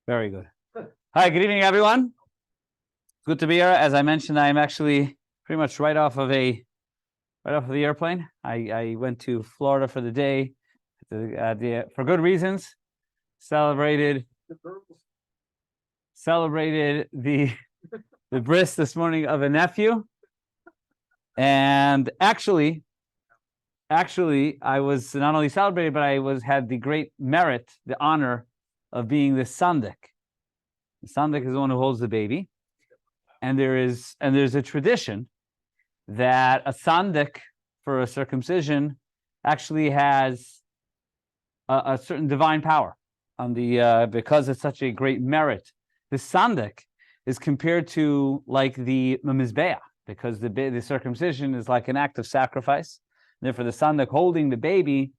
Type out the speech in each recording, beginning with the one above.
Very good. Hi, good evening, everyone. Good to be here. As I mentioned, I am actually pretty much right off of the airplane. I went to Florida for the day, for good reasons. Celebrated the bris this morning of a nephew, and actually, I was not only celebrated, but I had the great merit, the honor of being the sandik. The sandik is the one who holds the baby, and there's a tradition that a sandik for a circumcision actually has a certain divine power on the because it's such a great merit. The sandik is compared to like the mizbeach, because the circumcision is like an act of sacrifice. Therefore, the sandik holding the baby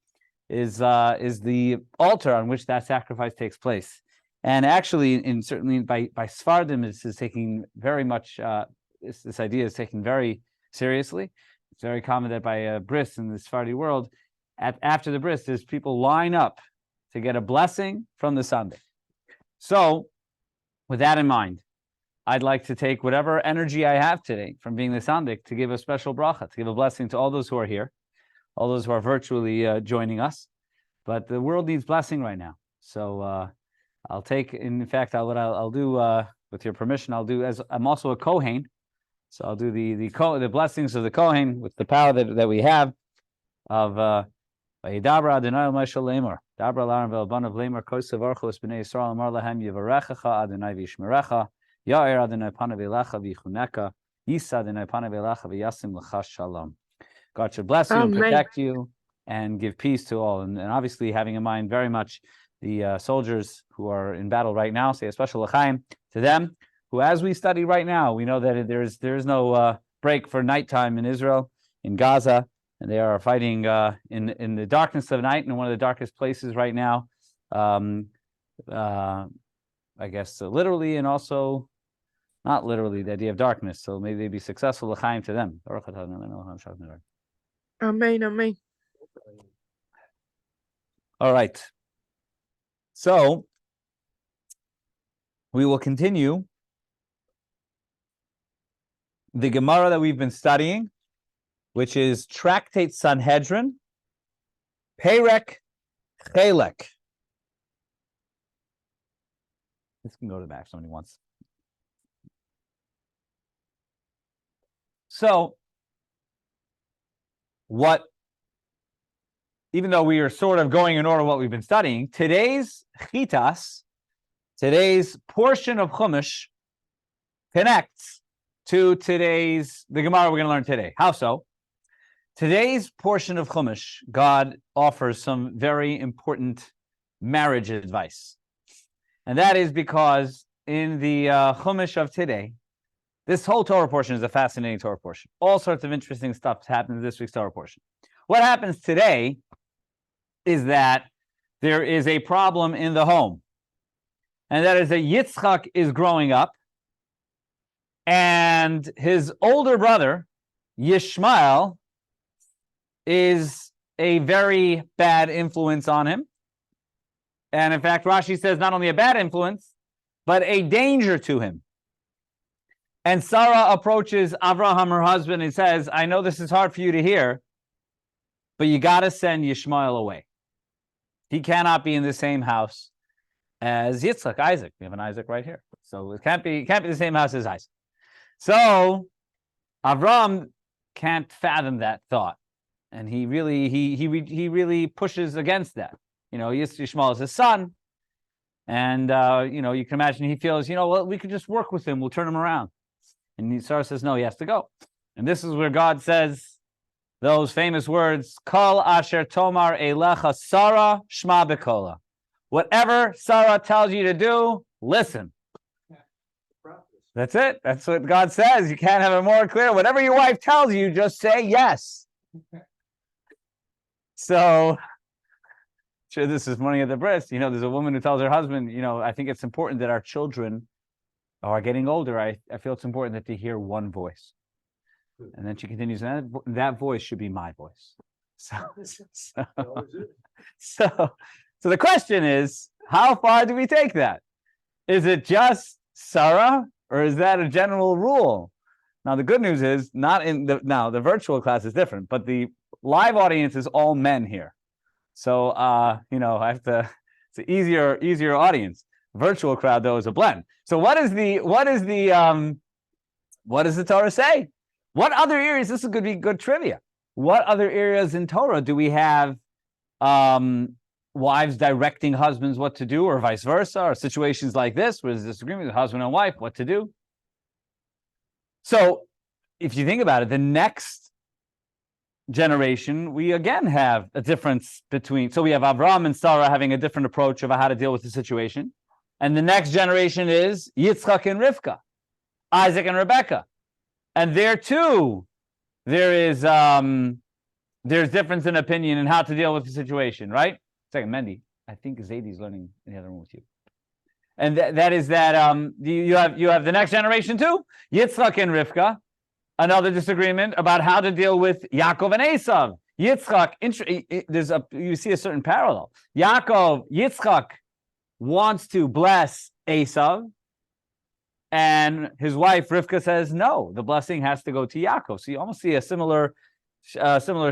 is the altar on which that sacrifice takes place. And actually, certainly by Sfardim, this is taking very much. This idea is taken very seriously. It's very common that by a bris in the Sephardi world, after the bris, there's people line up to get a blessing from the sandik. So, with that in mind, I'd like to take whatever energy I have today from being the sandik to give a special bracha, to give a blessing to all those who are here, all those who are virtually joining us. But the world needs blessing right now. So I'll take, in fact, what I'll do, with your permission, I'll do, as I'm also a Kohen, so I'll do the blessings of the Kohen with the power that we have of Vayidabra Adonai Moshe Lemor, Dabra Laram Velbanav Lemor, Kosev Archos B'nei Yisrael Amar Lahem Yivarechecha Adonai V'Yishmerecha, Ya'er Adonai Panav Elecha V'Yichuneka, Yisa Adonai Panav Elecha V'Yasim L'cha Shalom. God should bless you and protect you and give peace to all. And obviously having in mind very much the soldiers who are in battle right now, say a special l'chaim to them, who as we study right now, we know that there is no break for nighttime in Israel, in Gaza, and they are fighting in the darkness of night in one of the darkest places right now. I guess literally and also not literally, the idea of darkness. So maybe they be successful l'chaim to them. Amen, amen. All right. So we will continue the Gemara that we've been studying, which is Tractate Sanhedrin, Perek Chelek. This can go to the back, somebody wants. So, even though we are sort of going in order what we've been studying, today's chitas, today's portion of Chumash, connects to the Gemara we're going to learn today. How so? Today's portion of Chumash, God offers some very important marriage advice. And that is because in the Chumash of today, this whole Torah portion is a fascinating Torah portion. All sorts of interesting stuff happens in this week's Torah portion. What happens today is that there is a problem in the home. And that is that Yitzchak is growing up, and his older brother, Yishmael, is a very bad influence on him. And in fact, Rashi says not only a bad influence, but a danger to him. And Sarah approaches Avraham, her husband, and says, I know this is hard for you to hear, but you got to send Yishmael away. He cannot be in the same house as Yitzchak, Isaac. We have an Isaac right here. So it can't be the same house as Isaac. So Avraham can't fathom that thought. And he really pushes against that. Yishmael is his son. And, you can imagine he feels, well, we could just work with him. We'll turn him around. And Sarah says, no, he has to go. And this is where God says those famous words, Kol asher tomar elecha Sarah shma bekola. Whatever Sarah tells you to do, listen. That's it. That's what God says. You can't have it more clear. Whatever your wife tells you, just say yes. So, sure, this is morning at the bris. There's a woman who tells her husband, I think it's important that our children are getting older. I feel it's important that they hear one voice. And then she continues, that voice should be my voice. So the question is, how far do we take that? Is it just Sarah, or is that a general rule? Now, the good news is the virtual class is different, but the live audience is all men here. So, I have to, it's an easier audience. Virtual crowd, though, is a blend. So what does the Torah say? What other areas, this is going to be good trivia. What other areas in Torah do we have wives directing husbands what to do, or vice versa, or situations like this, where there's disagreement with husband and wife, what to do? So if you think about it, the next generation, we again have a difference between, so we have Avraham and Sarah having a different approach of how to deal with the situation. And the next generation is Yitzchak and Rivka, Isaac and Rebekah. And there too, there's difference in opinion in how to deal with the situation, right? Second, Mendy, I think Zadie's learning in the other room with you. And you have the next generation too, Yitzchak and Rivka, another disagreement about how to deal with Yaakov and Esav. Yitzchak, you see a certain parallel. Yitzchak wants to bless Esav, and his wife Rivka says no, the blessing has to go to Yaakov. So you almost see a similar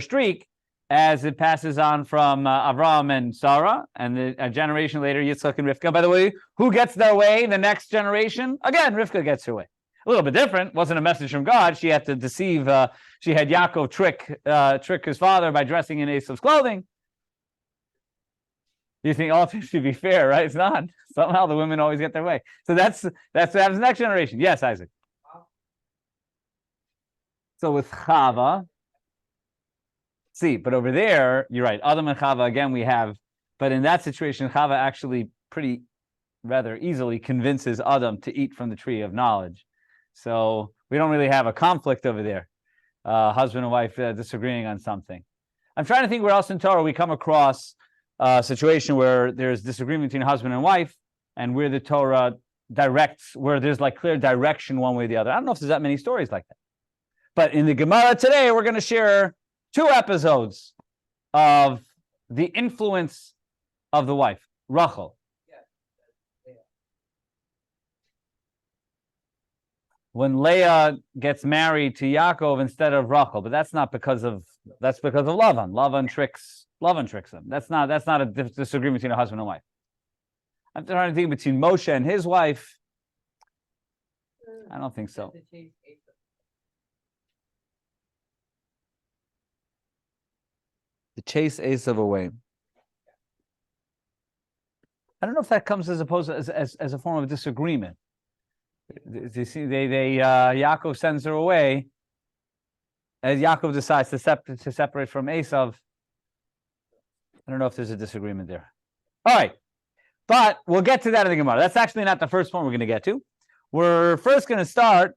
streak as it passes on from Avraham and Sarah, and a generation later, Yitzchak and Rivka. By the way, who gets their way? The next generation? Again, Rivka gets her way. A little bit different. Wasn't a message from God. She had to deceive. She had Yaakov trick his father by dressing in Esav's clothing. You think all things should be fair, right? It's not. Somehow the women always get their way. So that's what happens in the next generation. Yes, Isaac. So with Chava, see, but over there, you're right. Adam and Chava, again, we have, but in that situation, Chava actually pretty rather easily convinces Adam to eat from the tree of knowledge. So we don't really have a conflict over there. Husband and wife disagreeing on something. I'm trying to think where else in Torah we come across a situation where there's disagreement between husband and wife, and where the Torah directs, where there's like clear direction one way or the other. I don't know if there's that many stories like that. But in the Gemara today, we're going to share 2 episodes of the influence of the wife, Rachel. When Leah gets married to Yaakov instead of Rachel, but that's because of Lavan. Lavan tricks him. That's not a disagreement between a husband and wife. I'm trying to think between Moshe and his wife. I don't think so. To chase Esav away. I don't know if that comes as opposed as a form of disagreement. You see, Yaakov sends her away, as Yaakov decides to separate from Esav. I don't know if there's a disagreement there. All right, but we'll get to that in the Gemara. That's actually not the first one we're going to get to. We're first going to start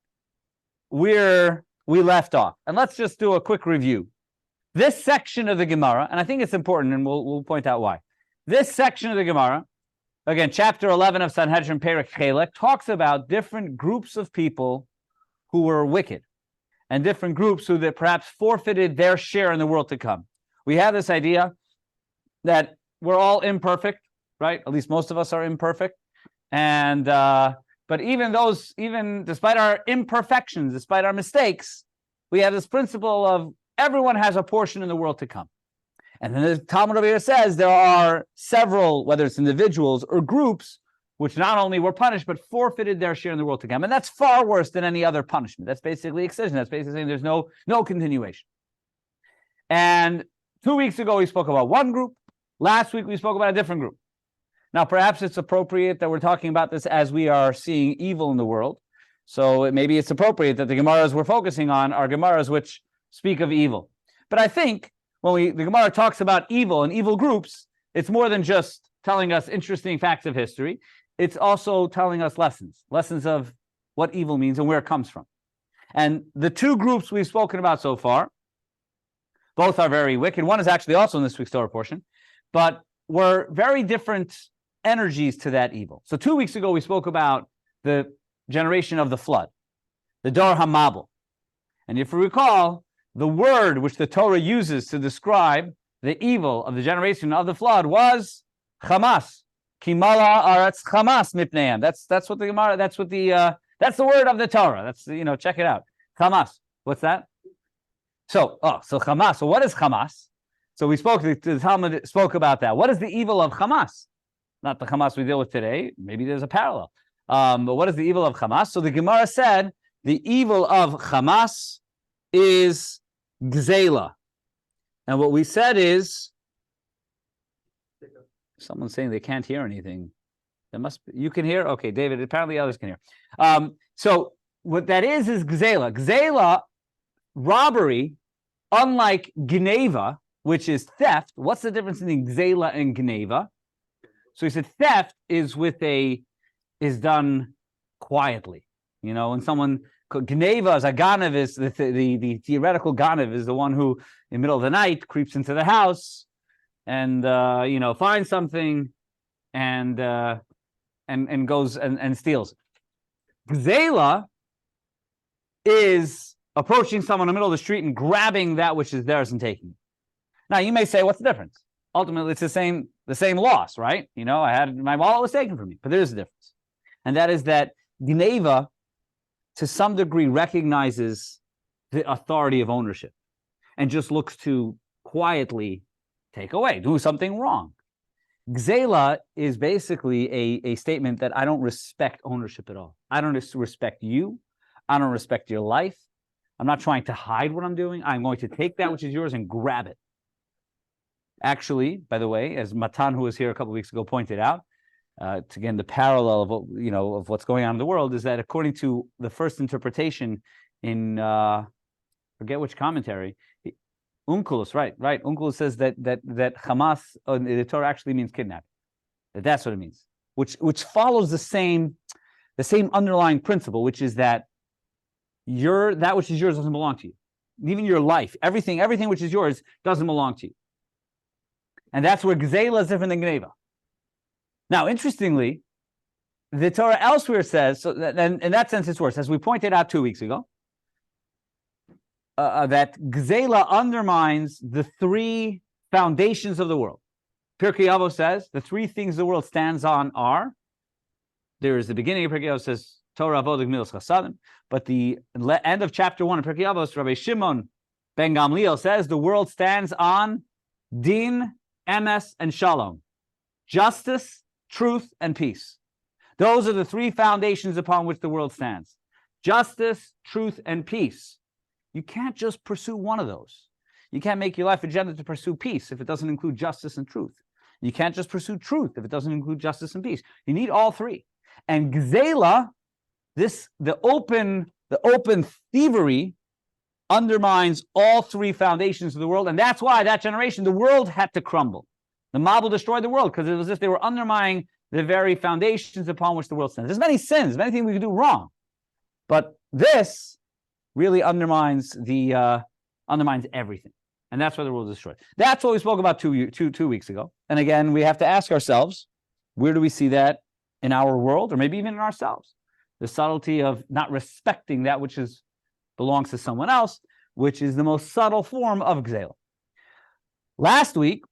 where we left off, and let's just do a quick review. This section of the Gemara, and I think it's important, and we'll point out why. This section of the Gemara, again, chapter 11 of Sanhedrin Perek Chelek, talks about different groups of people who were wicked, and different groups who that perhaps forfeited their share in the world to come. We have this idea that we're all imperfect, right? At least most of us are imperfect, and but even despite our imperfections, despite our mistakes, we have this principle of everyone has a portion in the world to come. And then the Talmud over here says there are several, whether it's individuals or groups, which not only were punished, but forfeited their share in the world to come. And that's far worse than any other punishment. That's basically excision. That's basically saying there's no continuation. And 2 weeks ago, we spoke about one group. Last week, we spoke about a different group. Now, perhaps it's appropriate that we're talking about this as we are seeing evil in the world. So maybe it's appropriate that the Gemaras we're focusing on are Gemaras which speak of evil. But I think when the Gemara talks about evil and evil groups, it's more than just telling us interesting facts of history. It's also telling us lessons of what evil means and where it comes from. And the 2 groups we've spoken about so far, both are very wicked. One is actually also in this week's Torah portion, but were very different energies to that evil. So 2 weeks ago, we spoke about the generation of the flood, the Dor HaMabul. And if you recall, the word which the Torah uses to describe the evil of the generation of the flood was Hamas. Kimala aretz chamas mipneim. That's what the Gemara. That's the word of the Torah. That's check it out. Chamas. What's that? So Hamas. So what is Hamas? So we spoke. The Talmud spoke about that. What is the evil of Hamas? Not the Hamas we deal with today. Maybe there's a parallel. But what is the evil of Hamas? So the Gemara said the evil of Hamas is Gzela, and what we said is someone's saying they can't hear anything. You can hear. Okay, David. Apparently others can hear. So what that is Gzela. Gzela, robbery. Unlike Gneva, which is theft, what's the difference between Gzela and Gneva? So he said theft is done quietly. When someone Gneva is a Ganev is the theoretical Ganev is the one who in the middle of the night creeps into the house and finds something and goes and steals. Gzela is approaching someone in the middle of the street and grabbing that which is theirs and taking it. Now you may say, what's the difference? Ultimately, it's the same loss, right? I had my wallet was taken from me, but there's a difference, and that is that Gneva, to some degree, recognizes the authority of ownership, and just looks to quietly take away, do something wrong. Gzela is basically a statement that I don't respect ownership at all. I don't respect you. I don't respect your life. I'm not trying to hide what I'm doing. I'm going to take that which is yours and grab it. Actually, by the way, as Matan, who was here a couple of weeks ago, pointed out, again, the parallel of what's going on in the world is that according to the first interpretation in forget which commentary, Unculus, right? Unculus says that Hamas in the Torah actually means kidnapping. That's what it means, which follows the same underlying principle, which is that that which is yours doesn't belong to you. Even your life, everything which is yours doesn't belong to you. And that's where Gzela is different than Gneva. Now, interestingly, the Torah elsewhere says, and in that sense it's worse, as we pointed out 2 weeks ago, that Gzela undermines the three foundations of the world. Pirkei Avos says the three things the world stands on are, there is the beginning of Pirkei Avos says, Torah, Avodah, Gemilas, Chasadim. But the end of chapter 1 of Pirkei Avos, Rabbi Shimon ben Gamliel says the world stands on Din, Emes, and Shalom. Justice, truth, and peace. Those are the three foundations upon which the world stands. Justice, truth, and peace. You can't just pursue one of those. You can't make your life agenda to pursue peace if it doesn't include justice and truth. You can't just pursue truth if it doesn't include justice and peace. You need all three. And Gzela, the open thievery undermines all three foundations of the world, and that's why that generation, the world had to crumble. The mob destroyed the world because it was as if they were undermining the very foundations upon which the world stands. There's many sins, many things we can do wrong, but this really undermines everything, and that's why the world is destroyed. That's what we spoke about two weeks ago. And again, we have to ask ourselves, where do we see that in our world, or maybe even in ourselves? The subtlety of not respecting that which belongs to someone else, which is the most subtle form of Gzela. Last week,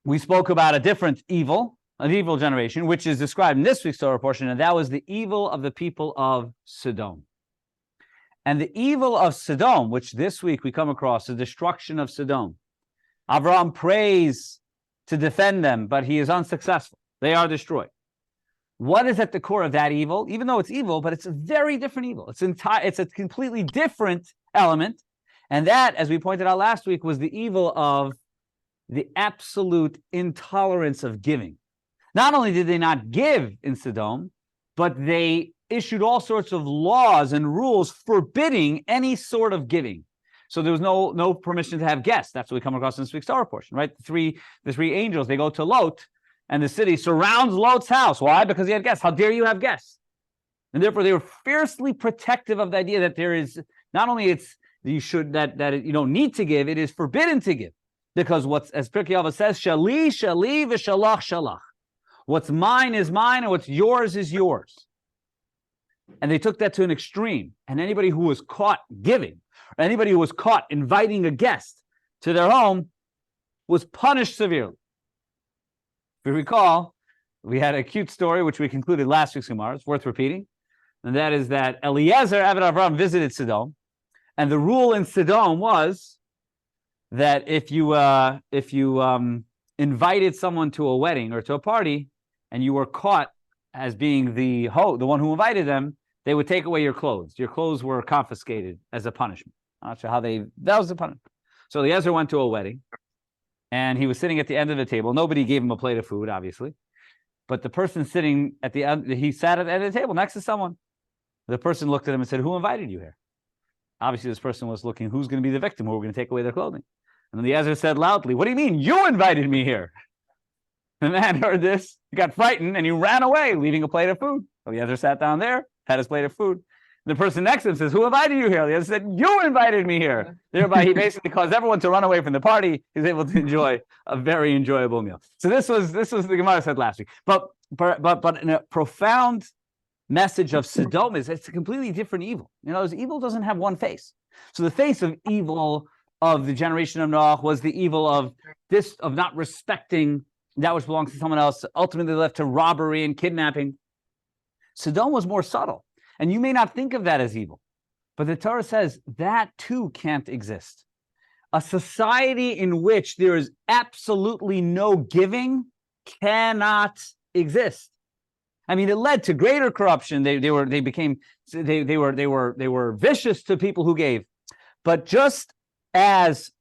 we spoke about a different evil, an evil generation, which is described in this week's Torah portion, and that was the evil of the people of Sodom. And the evil of Sodom, which this week we come across, the destruction of Sodom. Avraham prays to defend them, but he is unsuccessful. They are destroyed. What is at the core of that evil? Even though it's evil, but it's a very different evil. It's a completely different element. And that, as we pointed out last week, was the evil of the absolute intolerance of giving. Not only did they not give in Sodom, but they issued all sorts of laws and rules forbidding any sort of giving. So there was no permission to have guests. That's what we come across in this week's Torah portion, right? The three angels, they go to Lot, and the city surrounds Lot's house. Why? Because he had guests. How dare you have guests? And therefore, they were fiercely protective of the idea that there is not only you don't need to give, it is forbidden to give. Because as Pirkei Avos says, shali, shali, v'shalach, shalach. What's mine is mine, and what's yours is yours. And they took that to an extreme. And anybody who was caught giving, or anybody who was caught inviting a guest to their home, was punished severely. If you recall, we had a cute story, which we concluded last week's Gemara. It's worth repeating. And that is that Eliezer, Eved Avram, visited Sodom. And the rule in Sodom was that if you invited someone to a wedding or to a party, and you were caught as being the one who invited them, they would take away your clothes. Your clothes were confiscated as a punishment. I'm not sure how that was the punishment. So Eliezer went to a wedding, and he was sitting at the end of the table. Nobody gave him a plate of food, obviously. But the person sitting at the end, he sat at the end of the table next to someone. The person looked at him and said, "Who invited you here?" Obviously, this person was looking, who's going to be the victim? Who are going to take away their clothing? And then Eliezer said loudly, "What do you mean? You invited me here." The man heard this, he got frightened, and he ran away, leaving a plate of food. Eliezer sat down there, had his plate of food. The person next to him says, "Who invited you here?" Eliezer said, "You invited me here." Thereby, he basically caused everyone to run away from the party. He was able to enjoy a very enjoyable meal. So this was the Gemara said last week. But in a profound message of Sodom is it's a completely different evil. Evil doesn't have one face. So the face of evil of the generation of Noah was the evil of not respecting that which belongs to someone else, ultimately led to robbery and kidnapping. Sodom was more subtle. And you may not think of that as evil, but the Torah says that too can't exist. A society in which there is absolutely no giving cannot exist. I mean, it led to greater corruption. They were vicious to people who gave. But just as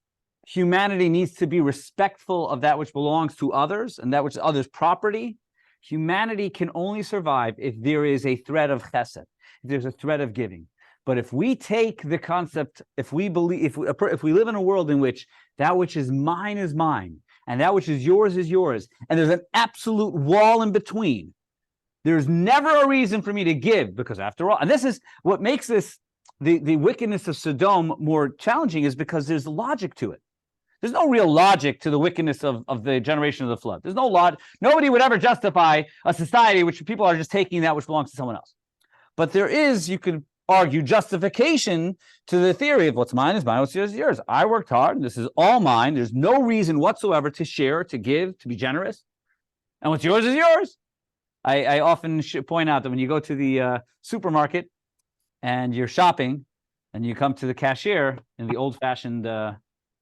humanity needs to be respectful of that which belongs to others and that which is others' property, humanity can only survive if there is a thread of chesed, if there's a thread of giving. But if we take the concept, if we live in a world in which that which is mine, and that which is yours, and there's an absolute wall in between, there's never a reason for me to give, because after all, and this is what makes this, the wickedness of Sodom more challenging, is because there's logic to it. There's no real logic to the wickedness of the generation of the flood. There's no logic. Nobody would ever justify a society which people are just taking that which belongs to someone else. But there is, you could argue, justification to the theory of what's mine is mine, what's yours is yours. I worked hard, and this is all mine. There's no reason whatsoever to share, to give, to be generous. And what's yours is yours. I often point out that when you go to the supermarket and you're shopping and you come to the cashier in the old-fashioned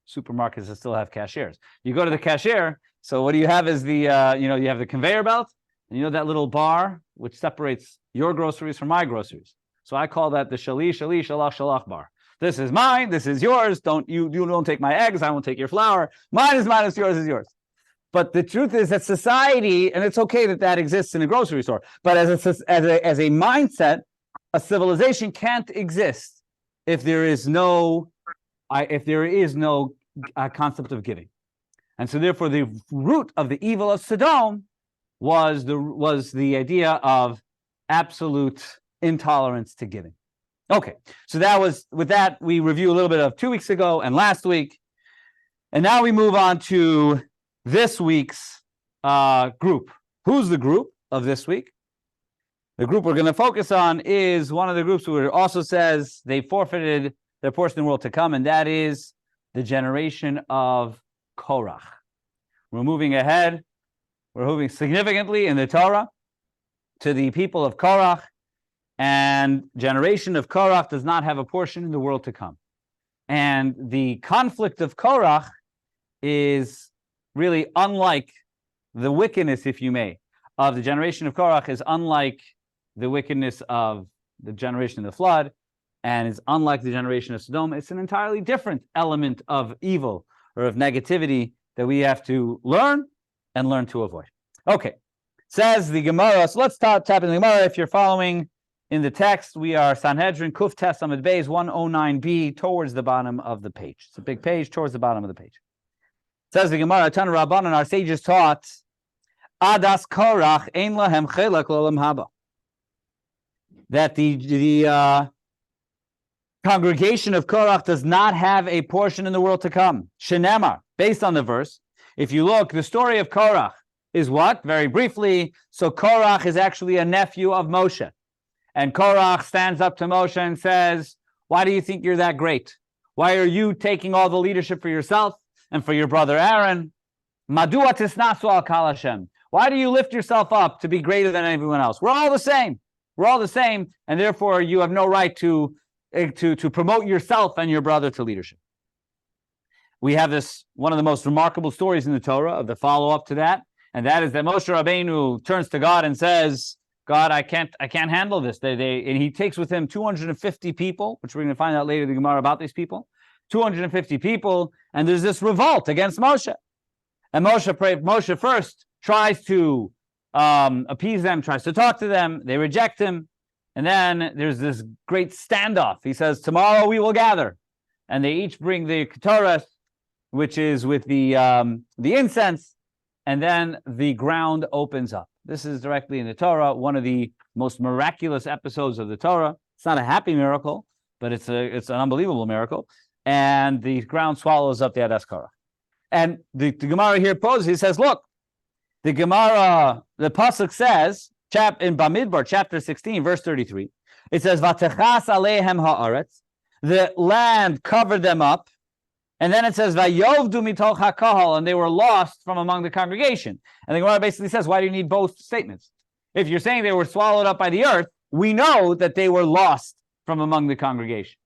supermarkets that still have cashiers. You go to the cashier, so what do you have is you have the conveyor belt, and that little bar which separates your groceries from my groceries. So I call that the shalach bar. This is mine, this is yours. You don't take my eggs, I won't take your flour. Mine is mine, yours is yours. But the truth is that society, and it's okay that exists in a grocery store, but as a mindset, a civilization can't exist if there is no concept of giving. And so therefore the root of the evil of Sodom was the idea of absolute intolerance to giving. Okay, so with that we review a little bit of 2 weeks ago and last week, and now we move on to this week's group. Who's the group of this week? The group we're going to focus on is one of the groups who also says they forfeited their portion in the world to come, and that is the generation of Korach. We're moving ahead. We're moving significantly in the Torah to the people of Korach, and generation of Korach does not have a portion in the world to come. And the conflict of Korach is really unlike the wickedness, if you may, of the generation of Korach, is unlike the wickedness of the generation of the flood, and is unlike the generation of Sodom. It's an entirely different element of evil or of negativity that we have to learn to avoid. Okay, says the Gemara. So let's tap into the Gemara. If you're following in the text, we are Sanhedrin Kuf Tes Amud Beis 109b, towards the bottom of the page. It's a big page towards the bottom of the page. Says the Gemara, Tanu Rabbanan, our sages taught, Adas Korach ein lahem chelak l'olam haba, that the congregation of Korach does not have a portion in the world to come. Shenemar, based on the verse. If you look, the story of Korach is what? Very briefly, so Korach is actually a nephew of Moshe. And Korach stands up to Moshe and says, why do you think you're that great? Why are you taking all the leadership for yourself and for your brother Aaron? Madua tisnasu al kal Hashem. Why do you lift yourself up to be greater than everyone else? We're all the same. We're all the same, and therefore you have no right to promote yourself and your brother to leadership. We have this, one of the most remarkable stories in the Torah of the follow-up to that, and that is that Moshe Rabbeinu turns to God and says, God, I can't handle this. And he takes with him 250 people, which we're going to find out later in the Gemara about these people, 250 people, and there's this revolt against Moshe. And Moshe first tries to appease them, tries to talk to them, they reject him, and then there's this great standoff. He says, tomorrow we will gather, and they each bring the Ketores, which is with the incense, and then the ground opens up. This is directly in the Torah, one of the most miraculous episodes of the Torah. It's not a happy miracle, but it's an unbelievable miracle. And the ground swallows up the Adas Korach. And the Gemara here poses, he says, look, the Gemara, the Pasuk says, in Bamidbar, chapter 16, verse 33, it says, Vatechas alehem haaretz, the land covered them up. And then it says, Vayovdu mitoch hakahal, and they were lost from among the congregation. And the Gemara basically says, why do you need both statements? If you're saying they were swallowed up by the earth, we know that they were lost from among the congregation.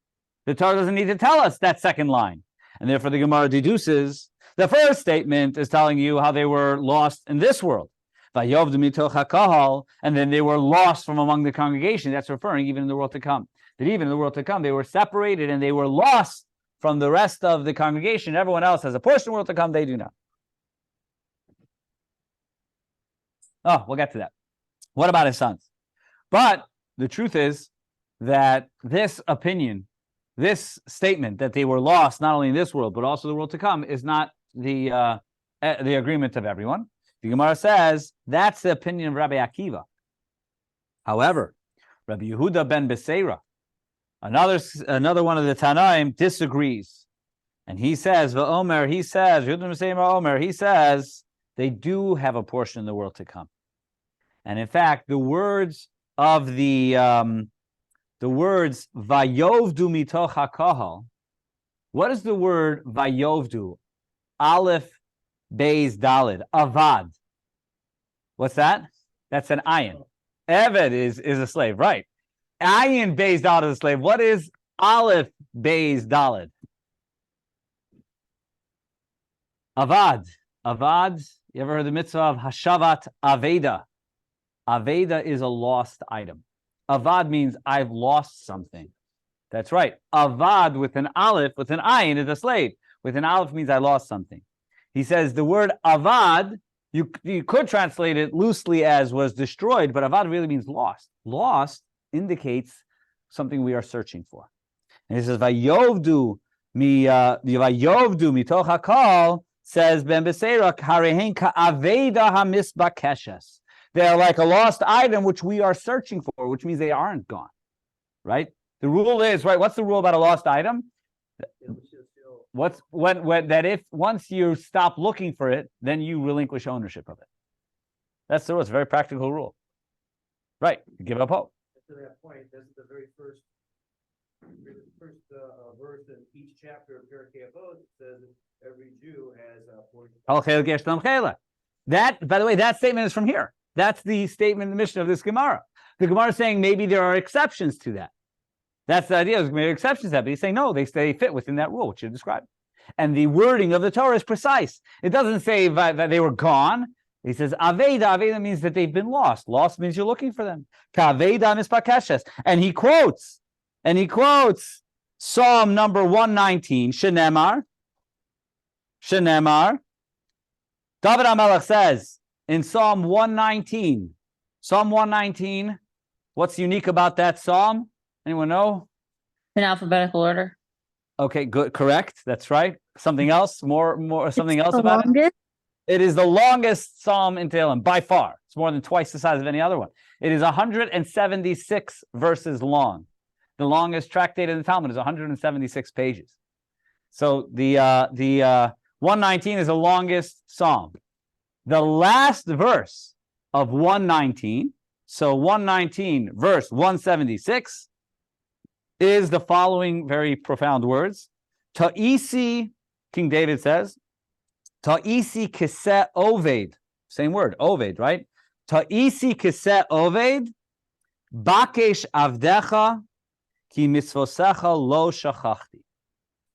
The Torah doesn't need to tell us that second line. And therefore the Gemara deduces, the first statement is telling you how they were lost in this world. Vayovdu mitoch hakahal, and then they were lost from among the congregation. That's referring even in the world to come. That even in the world to come, they were separated and they were lost from the rest of the congregation. Everyone else has a portion of the world to come, they do not. Oh, we'll get to that. What about his sons? But the truth is that this opinion, this statement that they were lost not only in this world, but also the world to come, is not the agreement of everyone. The Gemara says that's the opinion of Rabbi Akiva. However, Rabbi Yehuda ben Beseira, another one of the Tanaim, disagrees, and he says, "V'omer," he says, Omer, he says, they do have a portion in the world to come, and in fact, the words of the words "Vayovdu mitoch hakahal." What is the word "Vayovdu"? Aleph, Beis, Dalid, Avad. What's that? That's an ayin. Eved is a slave, right? Ayin Beis Dalid is a slave. What is Aleph Beis Dalid? Avad. Avad. You ever heard the mitzvah of Hashavat Aveda? Aveda is a lost item. Avad means I've lost something. That's right. Avad with an Aleph, with an Ayin, is a slave. With an Aleph means I lost something. He says the word Avad, you could translate it loosely as was destroyed, but Avad really means lost. Lost indicates something we are searching for. And he says, Vayovdu mitoch hakal, says Ben Beseira, Harehen ka'aveda hamisbakeshes. They are like a lost item which we are searching for, which means they aren't gone. Right? The rule is, right, what's the rule about a lost item? What's when that if once you stop looking for it, then you relinquish ownership of it. That's the rule. It's a very practical rule. Right. You give up hope. To that point, this is the very first verse in each chapter of Pirkei Avot. It says every Jew has a portion. That, by the way, that statement is from here. That's the statement in the mission of this Gemara. The Gemara is saying maybe there are exceptions to that. That's the idea. There's maybe exceptions to that, but he's saying no, they fit within that rule, which you described. And the wording of the Torah is precise. It doesn't say that they were gone. He says, Aveda. Aveda means that they've been lost. Lost means you're looking for them. Ka'aveda mispakeshes. And he quotes Psalm number 119, Shenemar. David HaMelech says in Psalm 119, what's unique about that Psalm? Anyone know? In alphabetical order. Okay, good, correct. That's right. Something else? More something else about longest? It is the longest psalm in Tehillim by far. It's more than twice the size of any other one. It is 176 verses long. The longest tractate in the Talmud is 176 pages. So the 119 is the longest psalm. The last verse of 119, so 119 verse 176, is the following very profound words. Ta'isi, King David says, Ta'isi kiseh oved Same word, oved, right? Ta'isi kiseh oved, bakesh avdecha, ki mitzvosecha lo shachachti.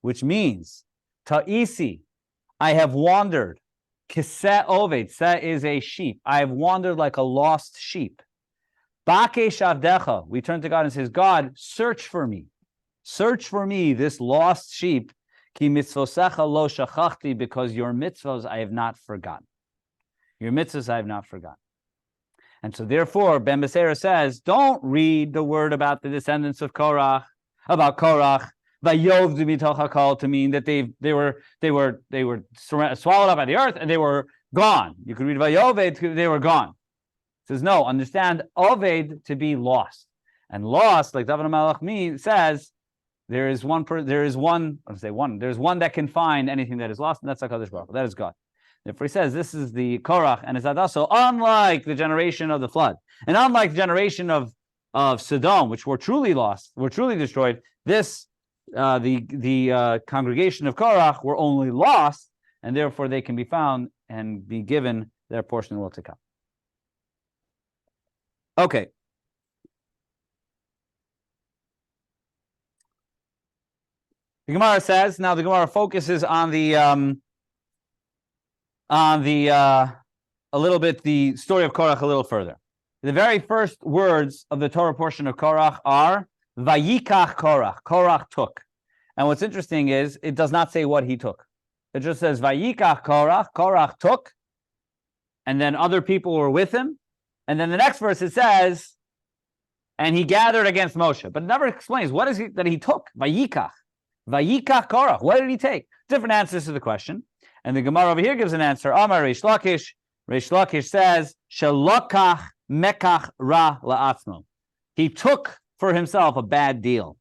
Which means, ta'isi, I have wandered. Kiseh oved, seh is a sheep. I have wandered like a lost sheep. Bakesh avdecha, we turn to God and says, God, search for me. Search for me, this lost sheep. Ki mitzvosecha lo shachachti, because your mitzvos I have not forgotten. Your mitzvahs I have not forgotten. And so therefore, Ben Beseira says, don't read the word about the descendants of Korach, about Korach, vayovdu mitoch hakol, to mean that they were swallowed up by the earth and they were gone. You could read vayoved, they were gone. It says, no, understand oved to be lost. And lost, like David HaMelech says, there's one that can find anything that is lost, and that's HaKadosh Baruch Hu. That is God. Therefore, he says this is the Korach and his also unlike the generation of the flood, and unlike the generation of Sodom, which were truly lost, were truly destroyed. This the congregation of Korach were only lost, and therefore they can be found and be given their portion in the world to come. Okay. The Gemara says, now the Gemara focuses on the a little bit the story of Korach a little further. The very first words of the Torah portion of Korach are Vayikach Korach. Korach took. And what's interesting is it does not say what he took. It just says Vayikach Korach. Korach took, and then other people were with him. And then the next verse it says, and he gathered against Moshe. But it never explains what is it that he took. Vayikach. Vayikach Korach. What did he take? Different answers to the question. And the Gemara over here gives an answer. Amar Reish Lakish. Reish Lakish says, Shelokach mekach ra la'atzmo. He took for himself a bad deal.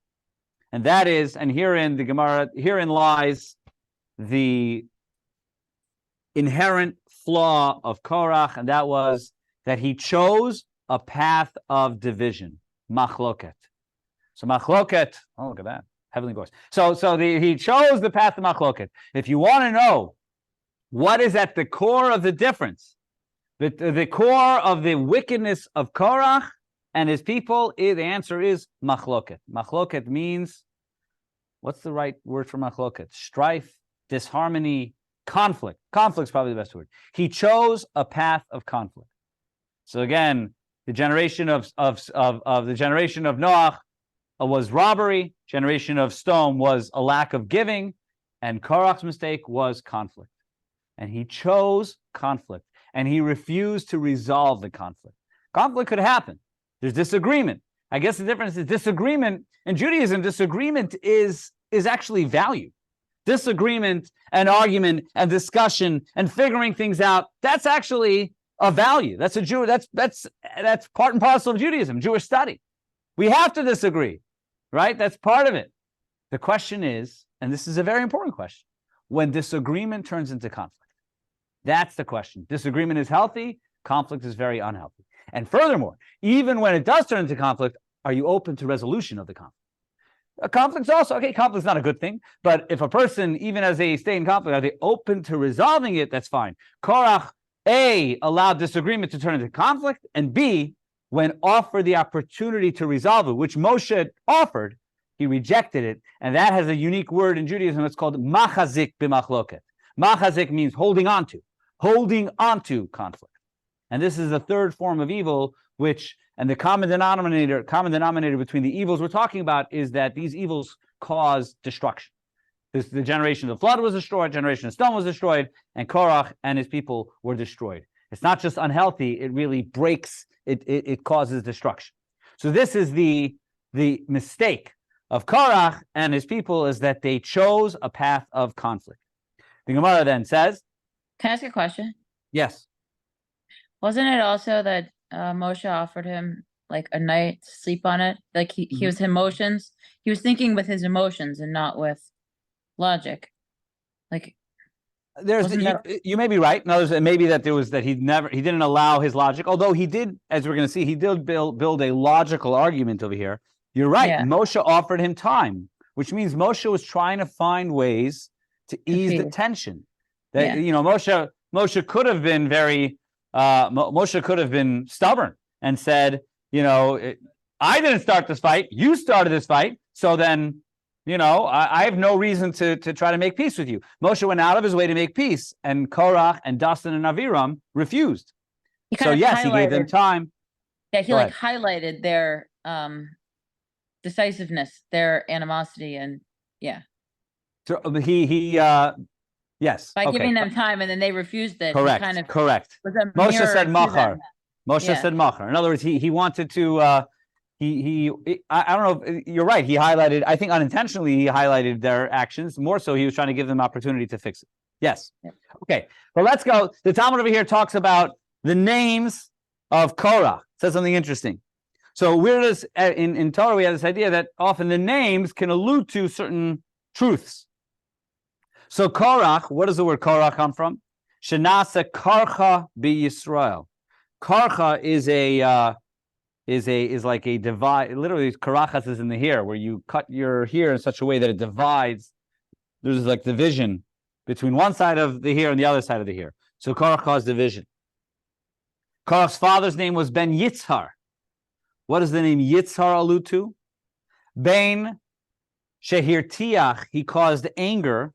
And that is, and herein the Gemara, herein lies the inherent flaw of Korach, and that was that he chose a path of division. Machloket. So machloket, oh, look at that. Heavenly voice. He chose the path of machloket. If you want to know what is at the core of the difference, the core of the wickedness of Korach and his people, the answer is machloket. Machloket means, what's the right word for machloket? Strife, disharmony, conflict. Conflict's probably the best word. He chose a path of conflict. So again, the generation of Noach was robbery. Generation of Sodom was a lack of giving, and Korach's mistake was conflict. And he chose conflict, and he refused to resolve the conflict. Conflict could happen. There's disagreement. I guess the difference is disagreement in Judaism. Disagreement is actually value. Disagreement and argument and discussion and figuring things out, that's actually a value. That's part and parcel of Judaism, Jewish study. We have to disagree, right? That's part of it. The question is, and this is a very important question, when disagreement turns into conflict. That's the question. Disagreement is healthy, conflict is very unhealthy. And furthermore, even when it does turn into conflict, are you open to resolution of the conflict? A conflict's also, okay, conflict's not a good thing, but if a person, even as they stay in conflict, are they open to resolving it? That's fine. Korach, A, allowed disagreement to turn into conflict, and B, when offered the opportunity to resolve it, which Moshe offered, he rejected it, and that has a unique word in Judaism. It's called machazik b'machloket. Machazik means holding on to conflict. And this is the third form of evil, and the common denominator between the evils we're talking about is that these evils cause destruction. The generation of the flood was destroyed, generation of Sodom was destroyed, and Korach and his people were destroyed. It's not just unhealthy, it really breaks, it causes destruction. So this is the mistake of Korach and his people, is that they chose a path of conflict. The Gemara then says, Can I ask a question? yes. Wasn't it also that Moshe offered him like a night to sleep on it? Like he was emotions. He was thinking with his emotions and not with logic. Like you may be right. In others, maybe that he didn't allow his logic. Although he did, as we're going to see, he did build a logical argument over here. You're right. Yeah. Moshe offered him time, which means Moshe was trying to find ways to ease the tension. That Moshe could have been very Moshe could have been stubborn and said, I didn't start this fight. You started this fight. So then, I have no reason to try to make peace with you. Moshe went out of his way to make peace, and Korach and Dastan and Aviram refused. So yes, he gave them time. Yeah, he highlighted their decisiveness, their animosity, and yeah. So yes. By giving them time, and then they refused it. Correct. Correct. Moshe said machar. Moshe said machar. In other words, he wanted to. I don't know. You're right. He highlighted. I think unintentionally he highlighted their actions. More so, he was trying to give them opportunity to fix it. Yes. Yeah. Okay. But let's go. The Talmud over here talks about the names of Korah. It says something interesting. So in Torah we have this idea that often the names can allude to certain truths. So Korach, what does the word Korach come from? Shenasa karcha b'Yisrael. Karcha is like a divide. Literally, karachas is in the hair, where you cut your hair in such a way that it divides. There's like division between one side of the hair and the other side of the hair. So Korach caused division. Korach's father's name was Ben Yitzhar. What does the name Yitzhar allude to? Ben Shehir Tiach, he caused anger,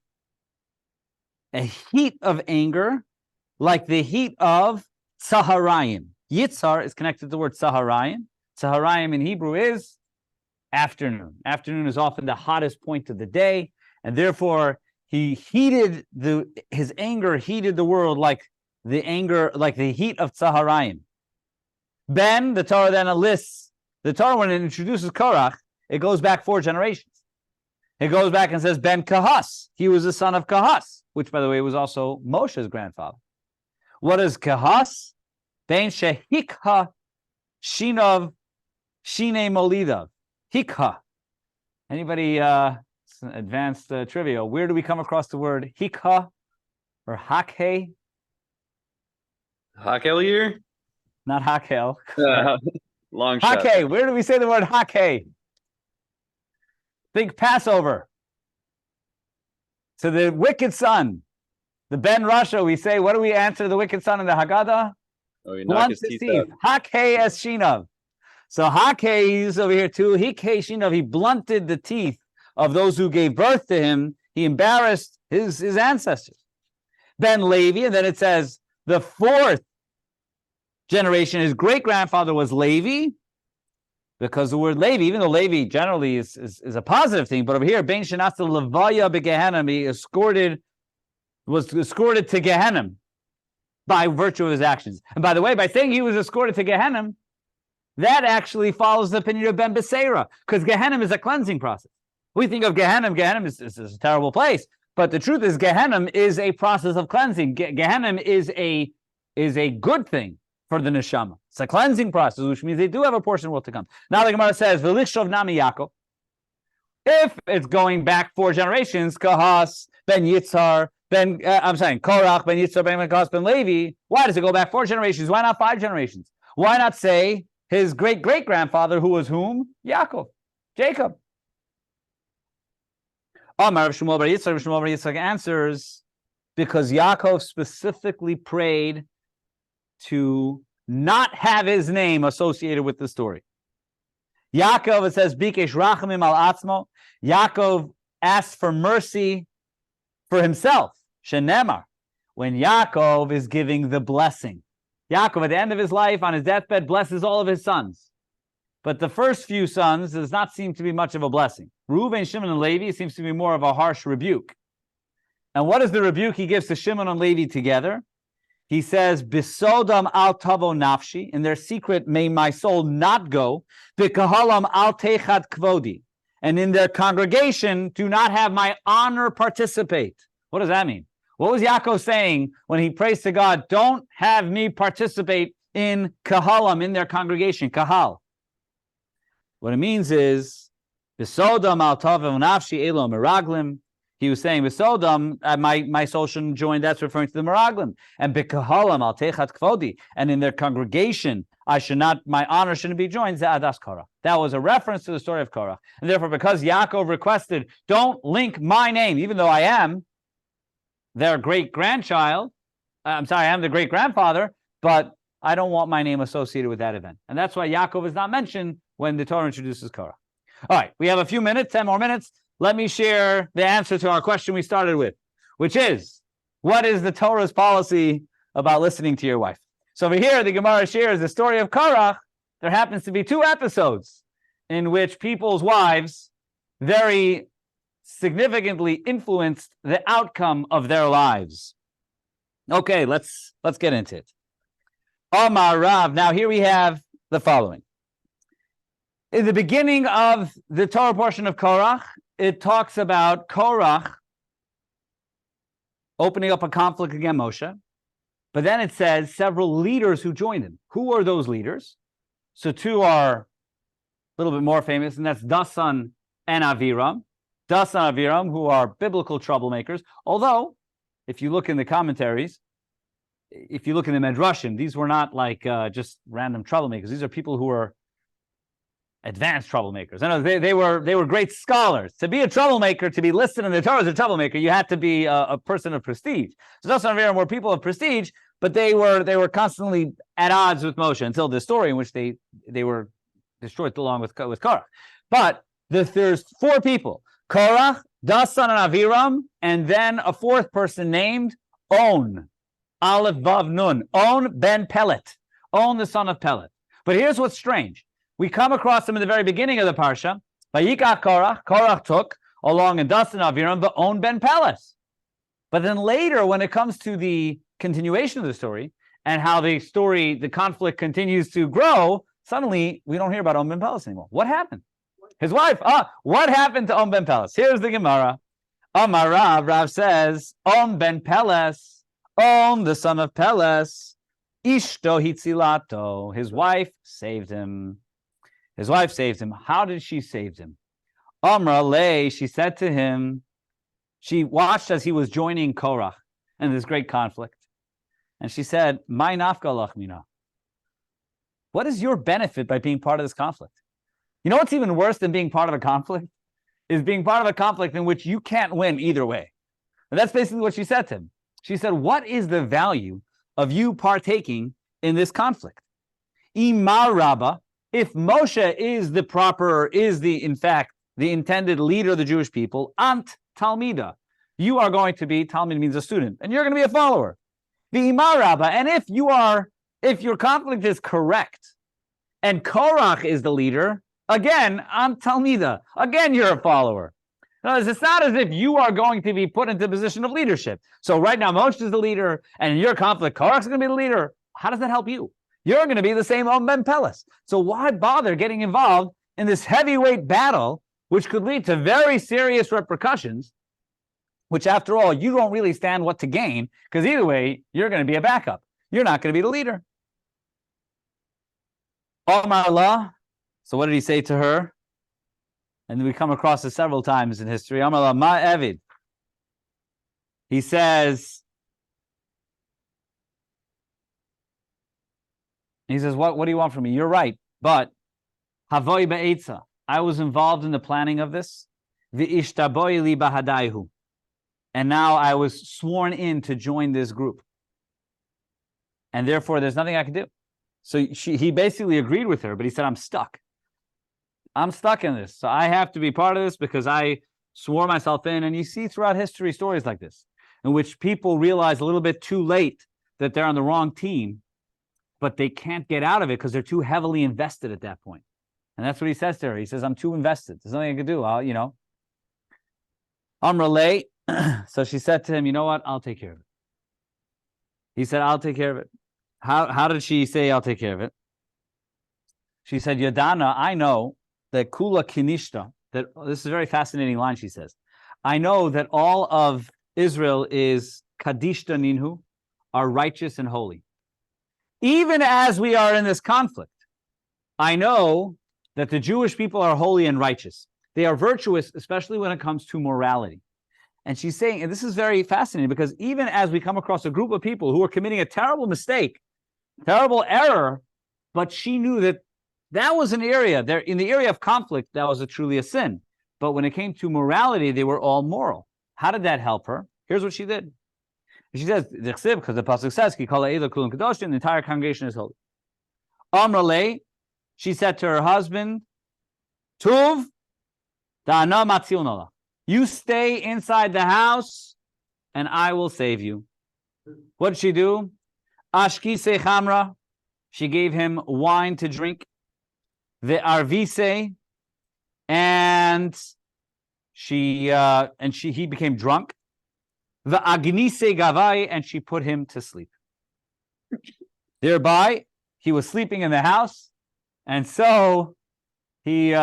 a heat of anger, like the heat of Tzaharayim. Yitzhar is connected to the word Tzaharayim. Tzaharayim in Hebrew is afternoon. Afternoon is often the hottest point of the day, and therefore his anger heated the world like the heat of Tzaharayim. Ben, the Torah then lists, the Torah when it introduces Korach, it goes back 4 generations. It goes back and says Ben Kahas. He was the son of Kahas, which, by the way, was also Moshe's grandfather. What is Kahas? Ben Shehikha Shinov Shine Molidav. Hikha. Anybody advanced trivia? Where do we come across the word Hikha or Hakhe? Hakel year? Not Hakel. Long shot. Hake. Where do we say the word Hake? Think Passover. So the wicked son, the Ben Rasha, we say, what do we answer the wicked son in the Haggadah? Oh, you knock his teeth out. Hake es Shinav. So Hake is over here too. Hike Shinav. He blunted the teeth of those who gave birth to him. He embarrassed his ancestors. Ben Levi, and then it says the 4th generation, his great-grandfather was Levi, because the word Levi, even though Levi generally is a positive thing, but over here, Ben Shenasa Levaya beGehenim, he was escorted to Gehenim by virtue of his actions. And by the way, by saying he was escorted to Gehenim, that actually follows the opinion of Ben Beseira, because Gehenim is a cleansing process. We think of Gehenim is a terrible place, but the truth is Gehenim is a process of cleansing. Gehenim is a good thing for the neshama. It's a cleansing process, which means they do have a portion world to come. Now the Gemara says, "V'lichshov nami Yaakov." If it's going back 4 generations, Kahas, Ben Yitzhar, Korach, Ben Yitzhar, Ben Kahas, Ben Levi. Why does it go back 4 generations? Why not 5 generations? Why not say his great-great-grandfather, who was whom? Yaakov, Jacob. Amar Rav Shmuel bar Yitzchak. Rav Shmuel bar Yitzchak answers, because Yaakov specifically prayed to not have his name associated with the story. Yaakov, it says, Bikesh Rachamim al Atzmo. Yaakov asked for mercy for himself. Shenemar, when Yaakov is giving the blessing. Yaakov, at the end of his life, on his deathbed, blesses all of his sons. But the first few sons does not seem to be much of a blessing. Reuven, Shimon, and Levi seems to be more of a harsh rebuke. And what is the rebuke he gives to Shimon and Levi together? He says, "Bisodam al tavo nafshi," in their secret may my soul not go. B'kahalam al techad kvodi, and in their congregation do not have my honor participate. What does that mean? What was Yaakov saying when he prays to God? Don't have me participate in kahalam, in their congregation, kahal. What it means is, "Bisodam al tavo nafshi elo meraglim." He was saying, "Besodam, my soul shouldn't join." That's referring to the Meraglim. And bekahalam al techat kvodi, and in their congregation, my honor shouldn't be joined. Za'adas Korah. That was a reference to the story of Korah. And therefore, because Yaakov requested, don't link my name, even though I am their great-grandchild. I am the great-grandfather, but I don't want my name associated with that event. And that's why Yaakov is not mentioned when the Torah introduces Korach. All right, we have a few minutes, 10 more minutes. Let me share the answer to our question we started with, which is, what is the Torah's policy about listening to your wife? So over here, the Gemara shares the story of Korach. There happens to be 2 episodes in which people's wives very significantly influenced the outcome of their lives. Okay, let's get into it. Omar Rav. Now here we have the following. In the beginning of the Torah portion of Korach, it talks about Korach opening up a conflict against Moshe. But then it says several leaders who joined him. Who are those leaders? So 2 are a little bit more famous, and that's Dasan and Aviram. Dasan and Aviram, who are biblical troublemakers. Although, if you look in the commentaries, if you look in the Midrashim, these were not like just random troublemakers. These are people who were advanced troublemakers. I know they were great scholars. To be a troublemaker, to be listed in the Torah as a troublemaker, you had to be a person of prestige. So Dasan and Aviram were people of prestige, but they were constantly at odds with Moshe until the story in which they were destroyed along with Korach. But there's 4 people: Korach, Dasan and Aviram, and then a 4th person named On. Aleph Vav Nun. On ben Pelet. On, the son of Pelet. But here's what's strange. We come across him in the very beginning of the parsha. Vayikach Korach. Korach took along and Dasan and Aviram, but On ben Pelet. But then later, when it comes to the continuation of the story and how the conflict continues to grow, suddenly we don't hear about On ben Pelet anymore. What happened? His wife. What happened to On ben Pelet? Here's the Gemara. Amar Rav. Rav says, On ben Pelet, On, the son of Peles, Ishto hitzilato. His wife saved him. His wife saved him. How did she save him? Amra lei, she said to him, she watched as he was joining Korach in this great conflict. And she said, My nafka lachmina. What is your benefit by being part of this conflict? You know what's even worse than being part of a conflict? Is being part of a conflict in which you can't win either way. And that's basically what she said to him. She said, what is the value of you partaking in this conflict? Imar Rabba, if Moshe is in fact, the intended leader of the Jewish people, Ant Talmida, you are going to be, Talmid means a student, and you're going to be a follower. The Imar Rabba, and if your conflict is correct, and Korach is the leader, again, Ant Talmida, again, you're a follower. Notice, it's not as if you are going to be put into a position of leadership. So right now, Moshe is the leader, and in your conflict, Korach's going to be the leader. How does that help you? You're going to be the same On ben Peles. So why bother getting involved in this heavyweight battle, which could lead to very serious repercussions, which after all, you don't really stand what to gain, because either way, you're going to be a backup. You're not going to be the leader. Omar Allah. So what did he say to her? And we come across this several times in history. Amar ma Evid. He says, what do you want from me? You're right, but Havoi ba'etza. I was involved in the planning of this. V'ishtaboi li bahadaihu. And now I was sworn in to join this group. And therefore, there's nothing I can do. So he basically agreed with her, but he said, I'm stuck. I'm stuck in this. So I have to be part of this because I swore myself in. And you see throughout history stories like this, in which people realize a little bit too late that they're on the wrong team, but they can't get out of it because they're too heavily invested at that point. And that's what he says to her. He says, I'm too invested. There's nothing I can do. Amra lay. So she said to him, you know what? I'll take care of it. He said, I'll take care of it. How did she say, I'll take care of it? She said, Yadana, I know that Kula Kinishta, that this is a very fascinating line, she says. I know that all of Israel is Kadishta Ninhu, are righteous and holy. Even as we are in this conflict, I know that the Jewish people are holy and righteous. They are virtuous, especially when it comes to morality. And she's saying, and this is very fascinating, because even as we come across a group of people who are committing a terrible mistake, terrible error, but she knew that that was an area there in the area of conflict that was truly a sin. But when it came to morality, they were all moral. How did that help her? Here's what she did. She says, because the pasuk says, "Ki kol ha'elah kulam kadoshim," the entire congregation is holy. Amrale, she said to her husband, Tuv, da'ana matzil nola. You stay inside the house, and I will save you. What did she do? Ashkise chamra. She gave him wine to drink. The arvise, and he became drunk. The agnise gavai, and she put him to sleep. Thereby, he was sleeping in the house, and so he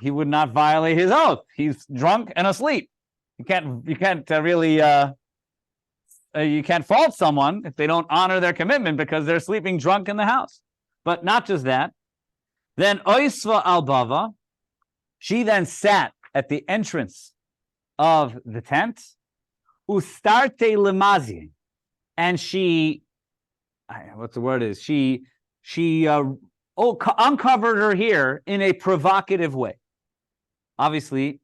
would not violate his oath. He's drunk and asleep. You can't fault someone if they don't honor their commitment because they're sleeping drunk in the house. But not just that. Then oisva albava, she then sat at the entrance of the tent, ustart lemazi, and she, what's the word is, she uncovered her hair in a provocative way. Obviously,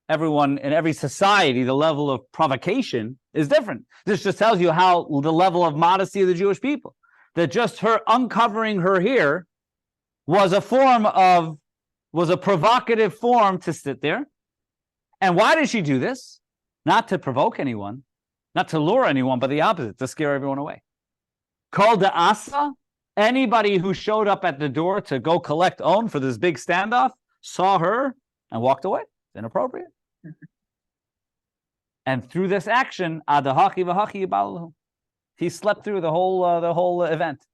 everyone in every society, the level of provocation is different. This just tells you how the level of modesty of the Jewish people, that just her uncovering her hair was a provocative form to sit there. And why did she do this? Not to provoke anyone, not to lure anyone, but the opposite, to scare everyone away. Called the asa, anybody who showed up at the door to go collect own for this big standoff saw her and walked away. It's inappropriate. And through this action, he slept through the whole event.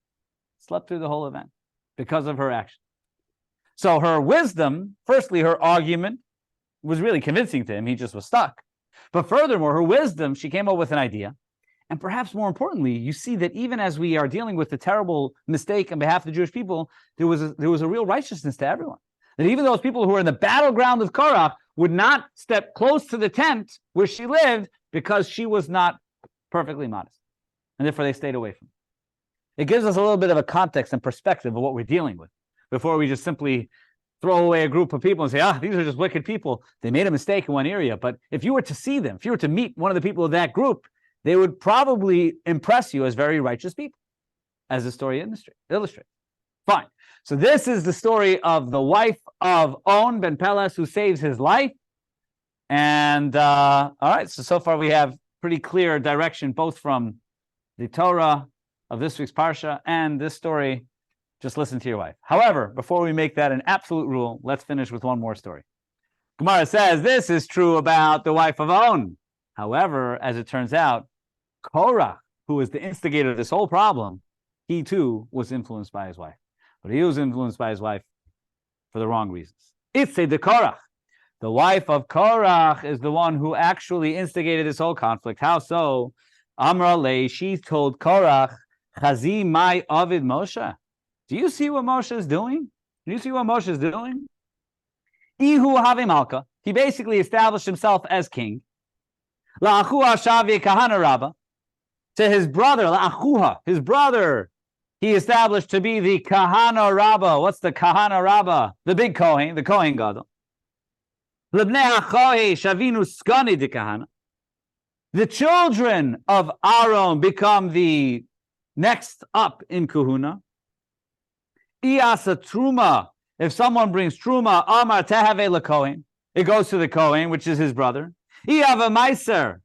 Slept through the whole event because of her action. So her wisdom, firstly, her argument was really convincing to him. He just was stuck. But furthermore, her wisdom, she came up with an idea. And perhaps more importantly, you see that even as we are dealing with the terrible mistake on behalf of the Jewish people, there was a real righteousness to everyone. That even those people who were in the battleground of Korach would not step close to the tent where she lived because she was not perfectly modest. And therefore they stayed away from it. It gives us a little bit of a context and perspective of what we're dealing with before we just simply throw away a group of people and say, these are just wicked people. They made a mistake in one area. But if you were to see them, if you were to meet one of the people of that group, they would probably impress you as very righteous people, as the story illustrates. Fine. So this is the story of the wife of On ben Peles who saves his life. And all right, so far we have pretty clear direction, both from the Torah of this week's Parsha and this story. Just listen to your wife. However, before we make that an absolute rule, let's finish with one more story. Gemara says this is true about the wife of On. However, as it turns out, Korach, who was the instigator of this whole problem, he too was influenced by his wife. But he was influenced by his wife for the wrong reasons. It's the Korach. The wife of Korach is the one who actually instigated this whole conflict. How so? Amra le, she told Korach, Chazi mai avid Moshe. Do you see what Moshe is doing? Do you see what Moshe is doing? Ihu have malka. He basically established himself as king. La'achuha shavi kahana rabba. To his brother, La'achuha, his brother, he established to be the kahana rabba. What's the kahana rabba? The big Kohen, the Kohen Gadol. Lebnei hachohe shavinu skani de kahana. The children of Aaron become the next up in kahuna. Iyasa truma. If someone brings truma, amar tehave lekohen, it goes to the Kohen, which is his brother. Iyava meiser.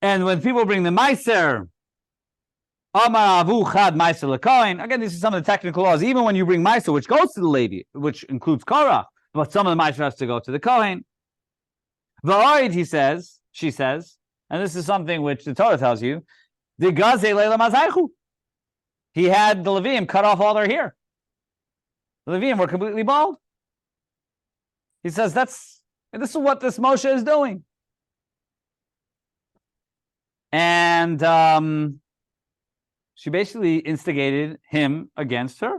And when people bring the meiser, amar avu chad meiser lekohen. Again, this is some of the technical laws. Even when you bring meiser, which goes to the Levi, which includes Korah, but some of the meiser has to go to the Kohen. V'oid, she says, and this is something which the Torah tells you, the gaze leila mazaychu. He had the Leviim cut off all their hair. The Leviim were completely bald. He says this is what this Moshe is doing. And she basically instigated him against her,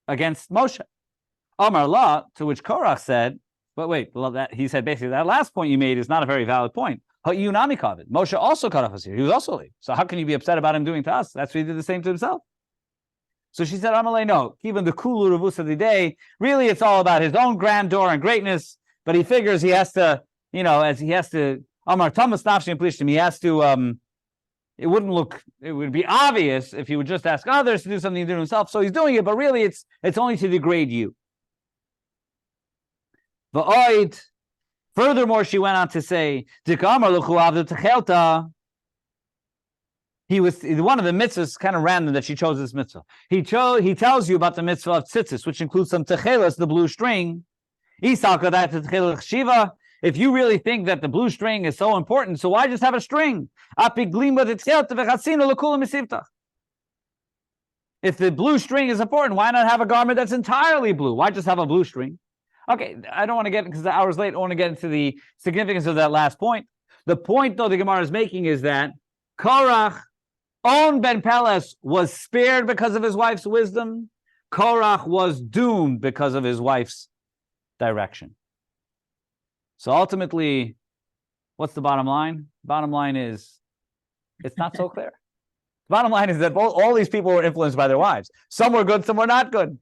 against Moshe. Amar la, to which Korach said, but wait, he said basically that last point you made is not a very valid point. Moshe also cut off his hair. He was also late. So how can you be upset about him doing to us? That's what he did the same to himself. So she said, Amalei, no, even the Kulu Ravus of the day, really it's all about his own grandeur and greatness, but he figures he has to, as he has to Amar Thomas Nafshi and Plishtim. He has to. It would be obvious if he would just ask others to do something to do himself. So he's doing it, but really it's only to degrade you. Furthermore, she went on to say, he was one of the mitzvahs, kind of random that she chose this mitzvah. He tells you about the mitzvah of tzitzis, which includes some techelas, the blue string. If you really think that the blue string is so important, so why just have a string? If the blue string is important, why not have a garment that's entirely blue? Why just have a blue string? Okay, I don't want to get, because the hour's late, I want to get into the significance of that last point. The point, though, the Gemara is making is that Korach, On ben Peles, was spared because of his wife's wisdom. Korach was doomed because of his wife's direction. So ultimately, what's the bottom line? Bottom line is, it's not so clear. Bottom line is that all these people were influenced by their wives. Some were good, some were not good.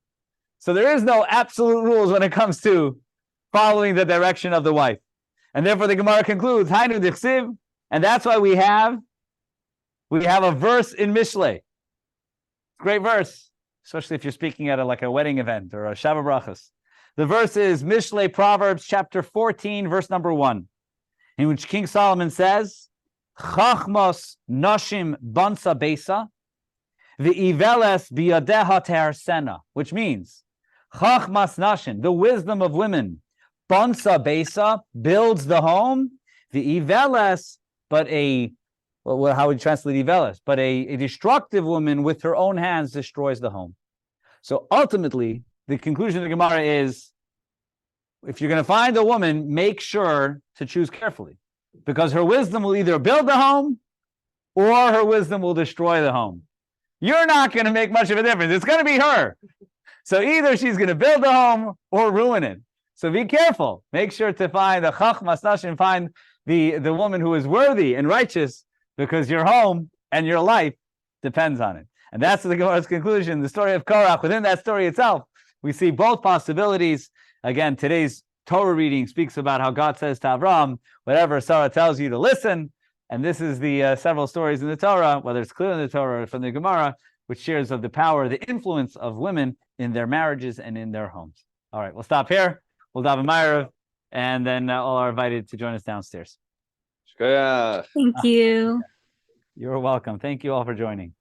So there is no absolute rules when it comes to following the direction of the wife. And therefore the Gemara concludes, Hainu dichsiv, and that's why we have a verse in Mishlei. Great verse, especially if you're speaking at a wedding event or a Shabbat Brachas. The verse is Mishlei Proverbs chapter 14, verse number 1, in which King Solomon says, Chachmos noshim bansa besa, v'iveles biyadeha teharsena, which means Chachmas nashim, the wisdom of women, bansa besa, builds the home, v'iveles, but how would you translate iveles? But a destructive woman with her own hands destroys the home. So ultimately, the conclusion of the Gemara is, if you're going to find a woman, make sure to choose carefully, because her wisdom will either build the home or her wisdom will destroy the home. You're not going to make much of a difference. It's going to be her. So either she's going to build the home or ruin it. So be careful. Make sure to find a chachmas nashim, find the woman who is worthy and righteous, because your home and your life depends on it. And that's the Gemara's conclusion. The story of Korach, within that story itself, we see both possibilities. Again, today's Torah reading speaks about how God says to Avram, whatever Sarah tells you to listen. And this is the several stories in the Torah, whether it's clear in the Torah or from the Gemara, which shares of the power, the influence of women in their marriages and in their homes. All right, we'll stop here. We'll daven Ma'ariv, and then all are invited to join us downstairs. Shkoyach. Thank you. You're welcome. Thank you all for joining.